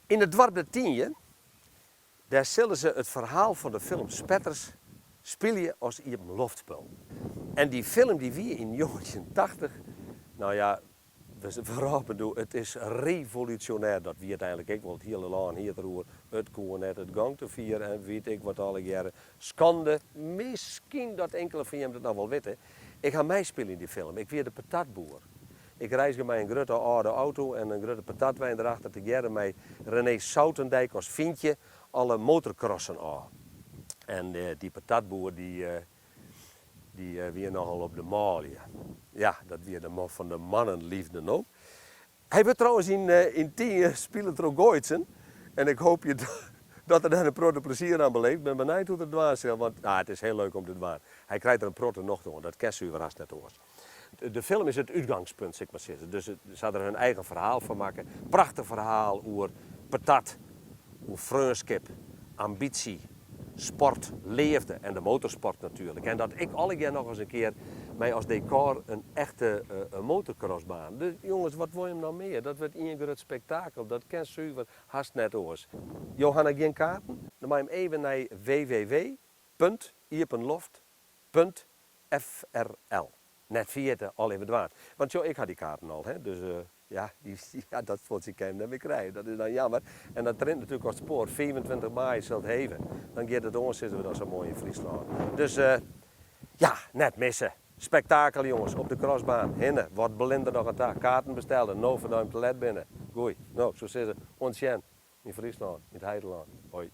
In het dorp de Tienje, daar zullen ze het verhaal van de film Spetters spelen als in een loftspel. En die film die wie in 1980, nou ja, we verrapen doen, het is revolutionair dat wie uiteindelijk ik wil het hele land hier erover, het koen net het gang te vieren en weet ik wat alle jaren. Schande, misschien dat enkele van jullie dat nou wel weten. Ik ga mij spelen in die film, ik weer de patatboer. Ik reis met een grote oude auto en een grote patatwijn erachter te jaren met René Soutendijk als vriendje alle motorcrossen aan. En die patatboer die weer nogal op de maal. Ja, dat weer de man van de mannenliefde ook. Hij wordt trouwens in 10 spelen er ook Goitsen. En ik hoop je dat er daar een protte plezier aan beleeft. Ik ben benieuwd hoe het dwaan zal, want het is heel leuk om te dwaan. Hij krijgt er een protte nog door, dat kerst u verrast net hoor. De film is het uitgangspunt, zeg maar zitten. Dus ze hadden er hun eigen verhaal van maken. Prachtig verhaal over patat, over vriendschap, ambitie, sport, leefde en de motorsport natuurlijk. En dat ik alle keer nog eens een keer mij als decor een echte motorcrossbaan. Dus jongens, wat wil je nou meer? Dat wordt een groot spektakel. Dat kent zuiver haast net oors. Johanna geen kaarten? Dan maak je hem even naar www.iepenloft.frl. Net via al even dwaan. Want joh, ik had die kaarten al, hè. Dus dat vond ik hem net meer krijgen. Dat is dan jammer. En dat traint natuurlijk als spoor. 24 maai zal het heven. Dan gaat het ons zitten we dan zo mooi in Friesland. Dus net missen. Spektakel jongens, op de crossbaan. Hinnen, wat blinder nog een taak. Kaarten bestellen, no verduimd te let binnen. Goeie. Nou, zo zitten we. Ons in Friesland, in het Heideland. Hoi.